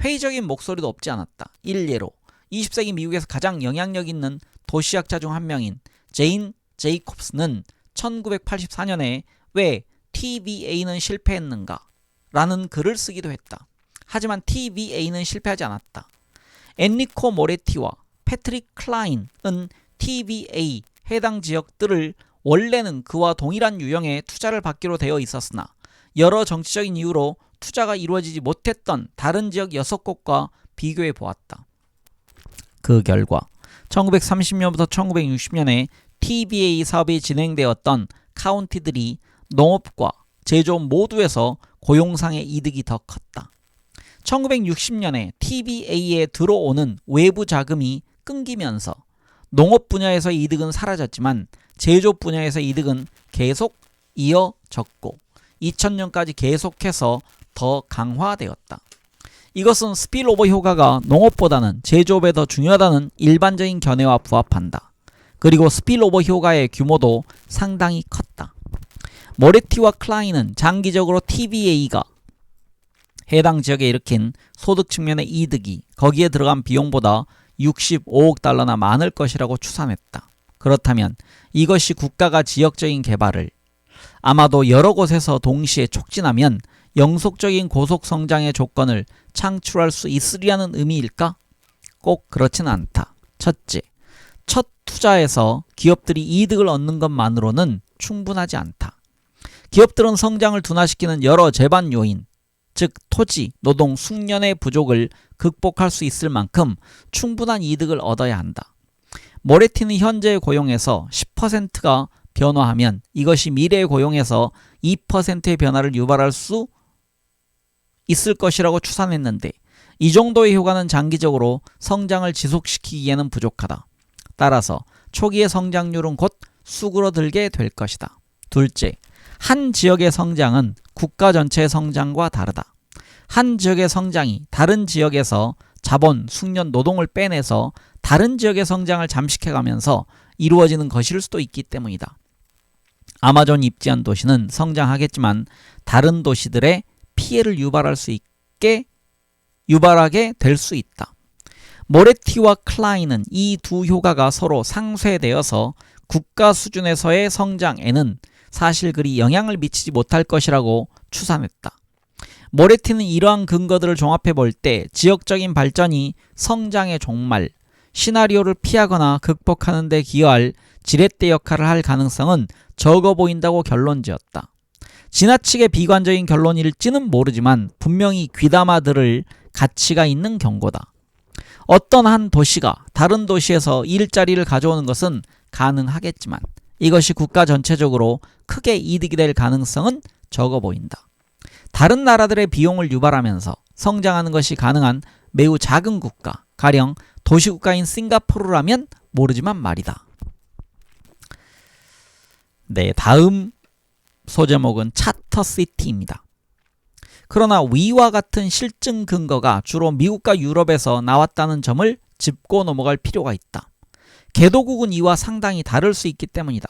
회의적인 목소리도 없지 않았다. 일례로 20세기 미국에서 가장 영향력 있는 도시학자 중 한 명인 제인 제이콥스는 1984년에 왜 TVA는 실패했는가? 라는 글을 쓰기도 했다. 하지만 TVA는 실패하지 않았다. 엔리코 모레티와 패트릭 클라인은 TVA 해당 지역들을 원래는 그와 동일한 유형의 투자를 받기로 되어 있었으나 여러 정치적인 이유로 투자가 이루어지지 못했던 다른 지역 6곳과 비교해 보았다. 그 결과 1930년부터 1960년에 TVA 사업이 진행되었던 카운티들이 농업과 제조업 모두에서 고용상의 이득이 더 컸다. 1960년에 TVA에 들어오는 외부 자금이 끊기면서 농업 분야에서 이득은 사라졌지만 제조업 분야에서 이득은 계속 이어졌고 2000년까지 계속해서 더 강화되었다. 이것은 스필오버 효과가 농업보다는 제조업에 더 중요하다는 일반적인 견해와 부합한다. 그리고 스필오버 효과의 규모도 상당히 컸다. 모레티와 클라인은 장기적으로 TVA가 해당 지역에 일으킨 소득 측면의 이득이 거기에 들어간 비용보다 65억 달러나 많을 것이라고 추산했다. 그렇다면 이것이 국가가 지역적인 개발을 아마도 여러 곳에서 동시에 촉진하면 영속적인 고속성장의 조건을 창출할 수 있으리라는 의미일까? 꼭 그렇지는 않다. 첫째, 첫 투자에서 기업들이 이득을 얻는 것만으로는 충분하지 않다. 기업들은 성장을 둔화시키는 여러 제반 요인, 즉 토지, 노동, 숙련의 부족을 극복할 수 있을 만큼 충분한 이득을 얻어야 한다. 모레티는 현재의 고용에서 10%가 변화하면 이것이 미래의 고용에서 2%의 변화를 유발할 수 있을 것이라고 추산했는데 이 정도의 효과는 장기적으로 성장을 지속시키기에는 부족하다. 따라서 초기의 성장률은 곧 수그러들게 될 것이다. 둘째, 한 지역의 성장은 국가 전체의 성장과 다르다. 한 지역의 성장이 다른 지역에서 자본, 숙련, 노동을 빼내서 다른 지역의 성장을 잠식해가면서 이루어지는 것일 수도 있기 때문이다. 아마존 입지한 도시는 성장하겠지만 다른 도시들의 피해를 유발하게 될 수 있다. 모레티와 클라인은 이 두 효과가 서로 상쇄되어서 국가 수준에서의 성장에는 사실 그리 영향을 미치지 못할 것이라고 추산했다. 모레티는 이러한 근거들을 종합해 볼 때 지역적인 발전이 성장의 종말, 시나리오를 피하거나 극복하는 데 기여할 지렛대 역할을 할 가능성은 적어 보인다고 결론지었다. 지나치게 비관적인 결론일지는 모르지만 분명히 귀담아 들을 가치가 있는 경고다. 어떤 한 도시가 다른 도시에서 일자리를 가져오는 것은 가능하겠지만 이것이 국가 전체적으로 크게 이득이 될 가능성은 적어 보인다. 다른 나라들의 비용을 유발하면서 성장하는 것이 가능한 매우 작은 국가, 가령 도시국가인 싱가포르라면 모르지만 말이다. 네, 다음 소제목은 차터시티입니다. 그러나 위와 같은 실증 근거가 주로 미국과 유럽에서 나왔다는 점을 짚고 넘어갈 필요가 있다. 개도국은 이와 상당히 다를 수 있기 때문이다.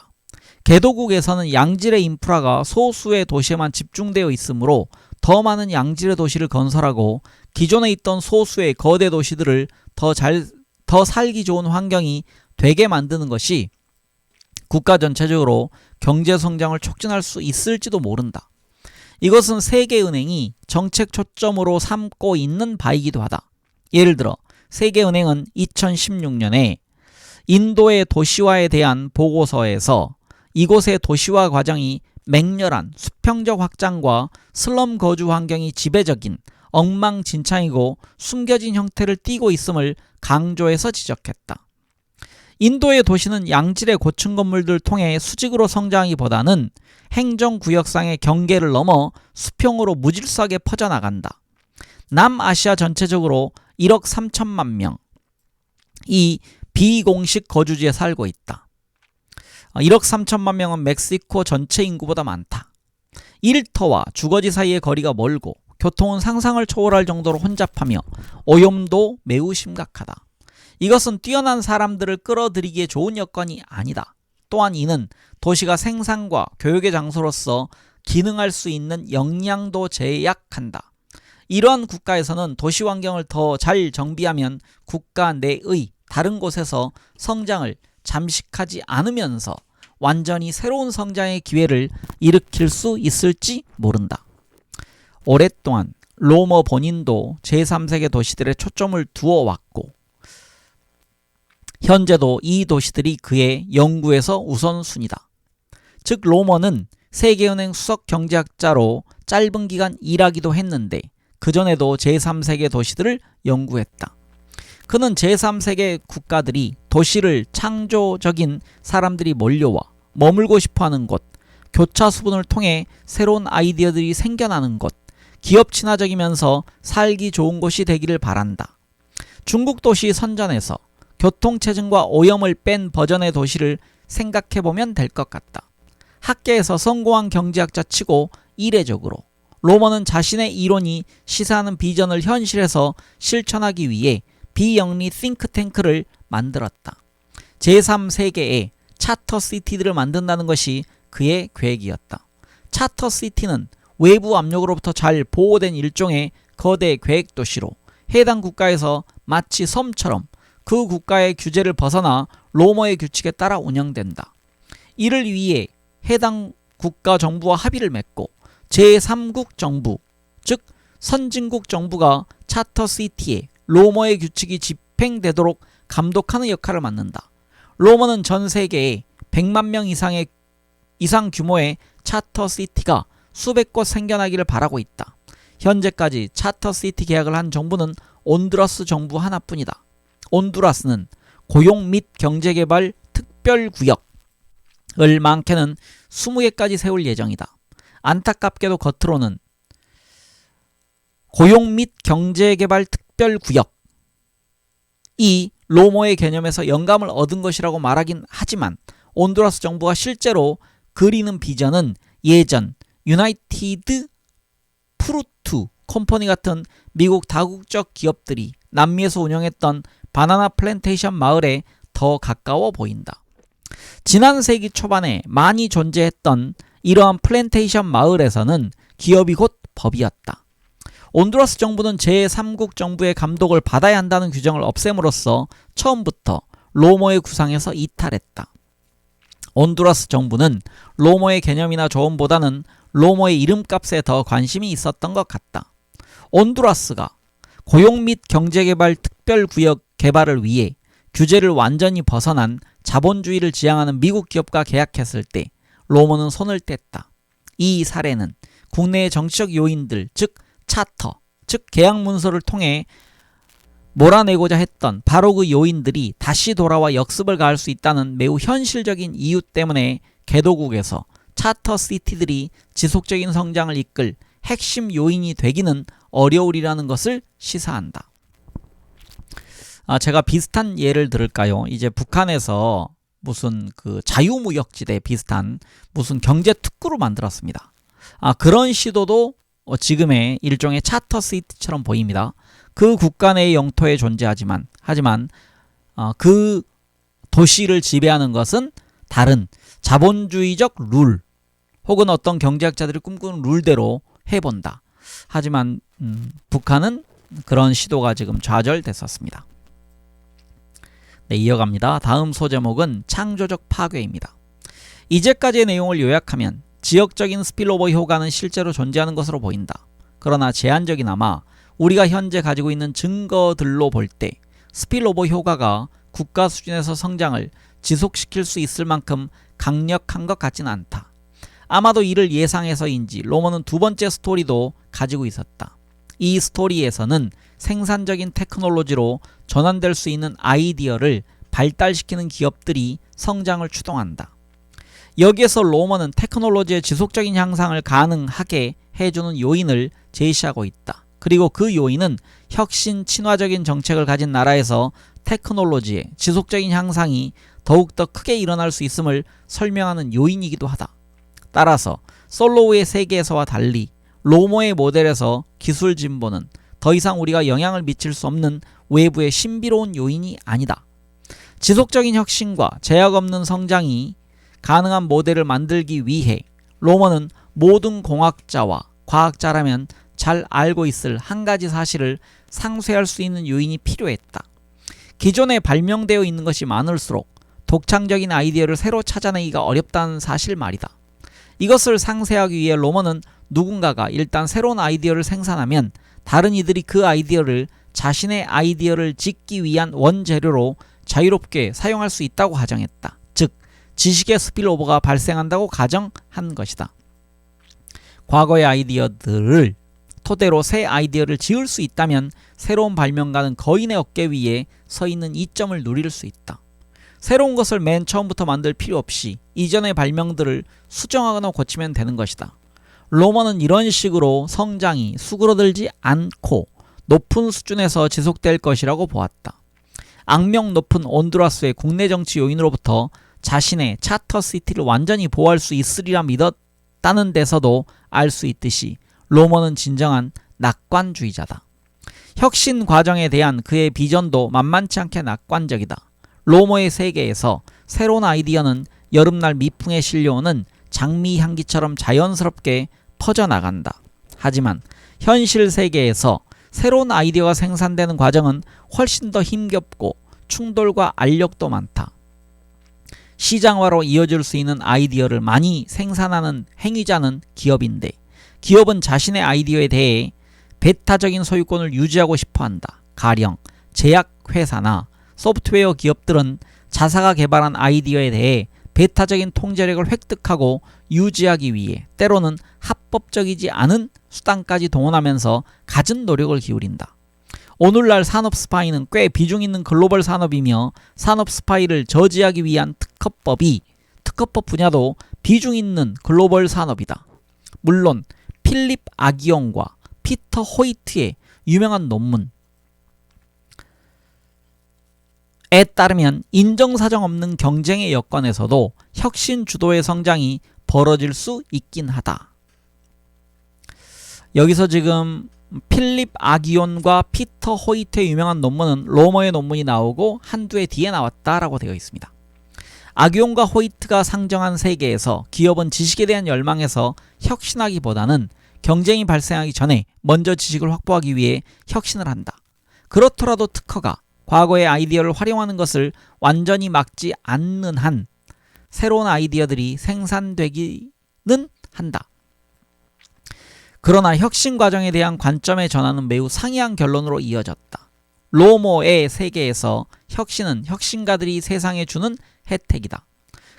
개도국에서는 양질의 인프라가 소수의 도시에만 집중되어 있으므로 더 많은 양질의 도시를 건설하고 기존에 있던 소수의 거대 도시들을 더 살기 좋은 환경이 되게 만드는 것이 국가 전체적으로 경제 성장을 촉진할 수 있을지도 모른다. 이것은 세계은행이 정책 초점으로 삼고 있는 바이기도 하다. 예를 들어 세계은행은 2016년에 인도의 도시화에 대한 보고서에서 이곳의 도시화 과정이 맹렬한 수평적 확장과 슬럼 거주 환경이 지배적인 엉망진창이고 숨겨진 형태를 띠고 있음을 강조해서 지적했다. 인도의 도시는 양질의 고층 건물들을 통해 수직으로 성장하기보다는 행정구역상의 경계를 넘어 수평으로 무질서하게 퍼져나간다. 남아시아 전체적으로 1억 3천만 명이 비공식 거주지에 살고 있다. 1억 3천만 명은 멕시코 전체 인구보다 많다. 일터와 주거지 사이의 거리가 멀고 교통은 상상을 초월할 정도로 혼잡하며 오염도 매우 심각하다. 이것은 뛰어난 사람들을 끌어들이기에 좋은 여건이 아니다. 또한 이는 도시가 생산과 교육의 장소로서 기능할 수 있는 역량도 제약한다. 이러한 국가에서는 도시 환경을 더 잘 정비하면 국가 내의 다른 곳에서 성장을 잠식하지 않으면서 완전히 새로운 성장의 기회를 일으킬 수 있을지 모른다. 오랫동안 로머 본인도 제3세계 도시들에 초점을 두어 왔고 현재도 이 도시들이 그의 연구에서 우선순위다. 즉 로머는 세계은행 수석 경제학자로 짧은 기간 일하기도 했는데 그전에도 제3세계 도시들을 연구했다. 그는 제3세계 국가들이 도시를 창조적인 사람들이 몰려와 머물고 싶어하는 곳, 교차 수분을 통해 새로운 아이디어들이 생겨나는 곳, 기업 친화적이면서 살기 좋은 곳이 되기를 바란다. 중국 도시 선전에서 교통체증과 오염을 뺀 버전의 도시를 생각해보면 될 것 같다. 학계에서 성공한 경제학자 치고 이례적으로 로머는 자신의 이론이 시사하는 비전을 현실에서 실천하기 위해 비영리 싱크탱크를 만들었다. 제3세계의 차터시티들을 만든다는 것이 그의 계획이었다. 차터시티는 외부 압력으로부터 잘 보호된 일종의 거대 계획도시로 해당 국가에서 마치 섬처럼 그 국가의 규제를 벗어나 로머의 규칙에 따라 운영된다. 이를 위해 해당 국가 정부와 합의를 맺고 제3국 정부, 즉 선진국 정부가 차터시티에 로머의 규칙이 집행되도록 감독하는 역할을 맡는다. 로머는 전 세계에 100만 명 이상 규모의 차터시티가 수백 곳 생겨나기를 바라고 있다. 현재까지 차터시티 계약을 한 정부는 온두라스 정부 하나뿐이다. 온두라스는 고용 및 경제개발 특별구역을 많게는 20개까지 세울 예정이다. 안타깝게도 겉으로는 고용 및 경제개발 특별구역이 로머의 개념에서 영감을 얻은 것이라고 말하긴 하지만 온두라스 정부가 실제로 그리는 비전은 예전 유나이티드 프루트 컴퍼니 같은 미국 다국적 기업들이 남미에서 운영했던 바나나 플랜테이션 마을에 더 가까워 보인다. 지난 세기 초반에 많이 존재했던 이러한 플랜테이션 마을에서는 기업이 곧 법이었다. 온두라스 정부는 제3국 정부의 감독을 받아야 한다는 규정을 없앰으로써 처음부터 로머의 구상에서 이탈했다. 온두라스 정부는 로머의 개념이나 조언보다는 로머의 이름값에 더 관심이 있었던 것 같다. 온두라스가 고용 및 경제개발 특별구역 개발을 위해 규제를 완전히 벗어난 자본주의를 지향하는 미국 기업과 계약했을 때 로머는 손을 뗐다. 이 사례는 국내의 정치적 요인들, 즉 차터, 즉 계약 문서를 통해 몰아내고자 했던 바로 그 요인들이 다시 돌아와 역습을 가할 수 있다는 매우 현실적인 이유 때문에 개도국에서 차터 시티들이 지속적인 성장을 이끌 핵심 요인이 되기는 어려우리라는 것을 시사한다. 제가 비슷한 예를 들을까요? 이제 북한에서 무슨 그 자유무역지대 비슷한 무슨 경제특구를 만들었습니다. 그런 시도도 지금의 일종의 차터 시티처럼 보입니다. 그 국가 내의 영토에 존재하지만 그 도시를 지배하는 것은 다른 자본주의적 룰 혹은 어떤 경제학자들이 꿈꾸는 룰대로 해본다. 하지만 북한은 그런 시도가 지금 좌절됐었습니다. 네, 이어갑니다. 다음 소제목은 창조적 파괴입니다. 이제까지의 내용을 요약하면 지역적인 스필오버 효과는 실제로 존재하는 것으로 보인다. 그러나 제한적이나마 우리가 현재 가지고 있는 증거들로 볼 때 스필오버 효과가 국가 수준에서 성장을 지속시킬 수 있을 만큼 강력한 것 같지는 않다. 아마도 이를 예상해서인지 로머는 두 번째 스토리도 가지고 있었다. 이 스토리에서는 생산적인 테크놀로지로 전환될 수 있는 아이디어를 발달시키는 기업들이 성장을 추동한다. 여기에서 로머는 테크놀로지의 지속적인 향상을 가능하게 해주는 요인을 제시하고 있다. 그리고 그 요인은 혁신 친화적인 정책을 가진 나라에서 테크놀로지의 지속적인 향상이 더욱더 크게 일어날 수 있음을 설명하는 요인이기도 하다. 따라서 솔로우의 세계에서와 달리 로머의 모델에서 기술 진보는 더 이상 우리가 영향을 미칠 수 없는 외부의 신비로운 요인이 아니다. 지속적인 혁신과 제약 없는 성장이 가능한 모델을 만들기 위해 로머는 모든 공학자와 과학자라면 잘 알고 있을 한 가지 사실을 상쇄할 수 있는 요인이 필요했다. 기존에 발명되어 있는 것이 많을수록 독창적인 아이디어를 새로 찾아내기가 어렵다는 사실 말이다. 이것을 상쇄하기 위해 로머는 누군가가 일단 새로운 아이디어를 생산하면 다른 이들이 그 아이디어를 자신의 아이디어를 짓기 위한 원재료로 자유롭게 사용할 수 있다고 가정했다. 즉, 지식의 스필오버가 발생한다고 가정한 것이다. 과거의 아이디어들을 토대로 새 아이디어를 지을 수 있다면 새로운 발명가는 거인의 어깨 위에 서 있는 이점을 누릴 수 있다. 새로운 것을 맨 처음부터 만들 필요 없이 이전의 발명들을 수정하거나 고치면 되는 것이다. 로머는 이런 식으로 성장이 수그러들지 않고 높은 수준에서 지속될 것이라고 보았다. 악명 높은 온두라스의 국내 정치 요인으로부터 자신의 차터시티를 완전히 보호할 수 있으리라 믿었다는 데서도 알 수 있듯이 로머는 진정한 낙관주의자다. 혁신 과정에 대한 그의 비전도 만만치 않게 낙관적이다. 로머의 세계에서 새로운 아이디어는 여름날 미풍에 실려오는 장미 향기처럼 자연스럽게 퍼져나간다. 하지만 현실 세계에서 새로운 아이디어가 생산되는 과정은 훨씬 더 힘겹고 충돌과 알력도 많다. 시장화로 이어질 수 있는 아이디어를 많이 생산하는 행위자는 기업인데 기업은 자신의 아이디어에 대해 배타적인 소유권을 유지하고 싶어한다. 가령 제약회사나 소프트웨어 기업들은 자사가 개발한 아이디어에 대해 배타적인 통제력을 획득하고 유지하기 위해 때로는 합법적이지 않은 수단까지 동원하면서 갖은 노력을 기울인다. 오늘날 산업 스파이는 꽤 비중 있는 글로벌 산업이며 산업 스파이를 저지하기 위한 특허법 분야도 비중 있는 글로벌 산업이다. 물론 필립 아기온과 피터 호이트의 유명한 논문에 따르면 인정사정 없는 경쟁의 여건에서도 혁신 주도의 성장이 벌어질 수 있긴 하다. 여기서 지금 필립 아기온과 피터 호이트의 유명한 논문은 로머의 논문이 나오고 한두 해 뒤에 나왔다라고 되어 있습니다. 아기온과 호이트가 상정한 세계에서 기업은 지식에 대한 열망에서 혁신하기보다는 경쟁이 발생하기 전에 먼저 지식을 확보하기 위해 혁신을 한다. 그렇더라도 특허가 과거의 아이디어를 활용하는 것을 완전히 막지 않는 한 새로운 아이디어들이 생산되기는 한다. 그러나 혁신 과정에 대한 관점의 전환은 매우 상이한 결론으로 이어졌다. 로머의 세계에서 혁신은 혁신가들이 세상에 주는 혜택이다.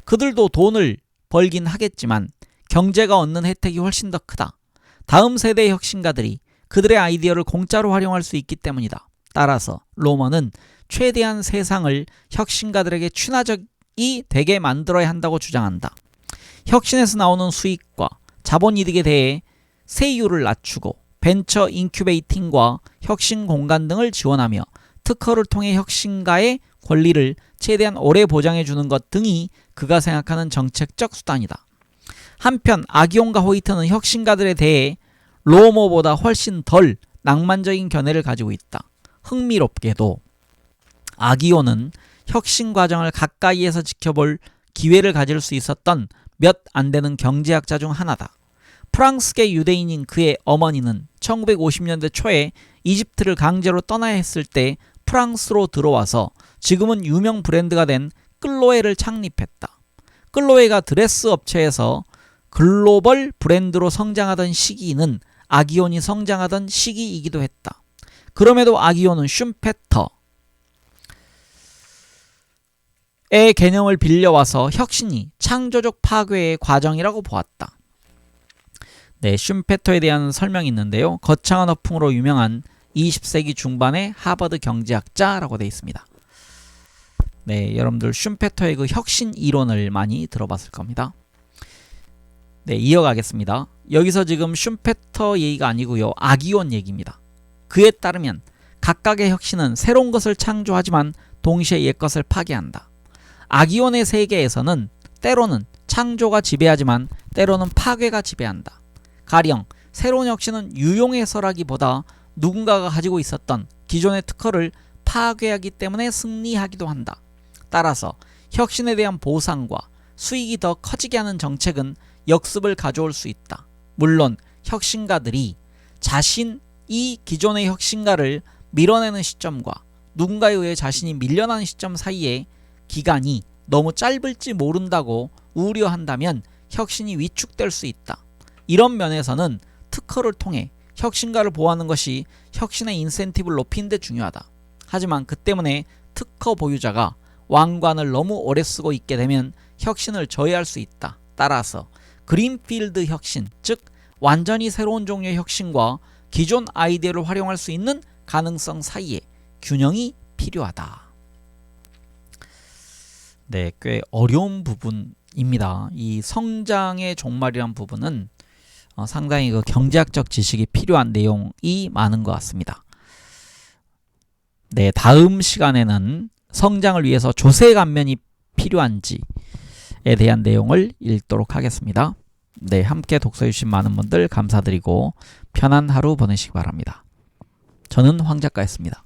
그들도 돈을 벌긴 하겠지만 경제가 얻는 혜택이 훨씬 더 크다. 다음 세대의 혁신가들이 그들의 아이디어를 공짜로 활용할 수 있기 때문이다. 따라서 로머는 최대한 세상을 혁신가들에게 친화적이 되게 만들어야 한다고 주장한다. 혁신에서 나오는 수익과 자본이득에 대해 세율을 낮추고 벤처 인큐베이팅과 혁신 공간 등을 지원하며 특허를 통해 혁신가의 권리를 최대한 오래 보장해 주는 것 등이 그가 생각하는 정책적 수단이다. 한편 아기온과 호이트는 혁신가들에 대해 로머보다 훨씬 덜 낭만적인 견해를 가지고 있다. 흥미롭게도 아기온은 혁신 과정을 가까이에서 지켜볼 기회를 가질 수 있었던 몇 안 되는 경제학자 중 하나다. 프랑스계 유대인인 그의 어머니는 1950년대 초에 이집트를 강제로 떠나야 했을 때 프랑스로 들어와서 지금은 유명 브랜드가 된 클로에를 창립했다. 클로에가 드레스 업체에서 글로벌 브랜드로 성장하던 시기는 아기온이 성장하던 시기이기도 했다. 그럼에도 아기온은 슈페터의 개념을 빌려와서 혁신이 창조적 파괴의 과정이라고 보았다. 네, 슈페터에 대한 설명이 있는데요. 거창한 어풍으로 유명한 20세기 중반의 하버드 경제학자라고 되어 있습니다. 네, 여러분들 슈페터의 그 혁신 이론을 많이 들어봤을 겁니다. 네, 이어가겠습니다. 여기서 지금 슈페터 얘기가 아니고요. 아기온 얘기입니다. 그에 따르면 각각의 혁신은 새로운 것을 창조하지만 동시에 옛것을 파괴한다. 아기온의 세계에서는 때로는 창조가 지배하지만 때로는 파괴가 지배한다. 가령 새로운 혁신은 유용해서라기보다 누군가가 가지고 있었던 기존의 특허를 파괴하기 때문에 승리하기도 한다. 따라서 혁신에 대한 보상과 수익이 더 커지게 하는 정책은 역습을 가져올 수 있다. 물론 혁신가들이 자신이 기존의 혁신가를 밀어내는 시점과 누군가에 의해 자신이 밀려나는 시점 사이에 기간이 너무 짧을지 모른다고 우려한다면 혁신이 위축될 수 있다. 이런 면에서는 특허를 통해 혁신가를 보호하는 것이 혁신의 인센티브를 높이는 데 중요하다. 하지만 그 때문에 특허 보유자가 왕관을 너무 오래 쓰고 있게 되면 혁신을 저해할 수 있다. 따라서 그린필드 혁신, 즉 완전히 새로운 종류의 혁신과 기존 아이디어를 활용할 수 있는 가능성 사이에 균형이 필요하다. 네, 꽤 어려운 부분입니다. 이 성장의 종말이란 부분은 상당히 그 경제학적 지식이 필요한 내용이 많은 것 같습니다. 네, 다음 시간에는 성장을 위해서 조세 감면이 필요한지에 대한 내용을 읽도록 하겠습니다. 네, 함께 독서해 주신 많은 분들 감사드리고 편한 하루 보내시기 바랍니다. 저는 황 작가였습니다.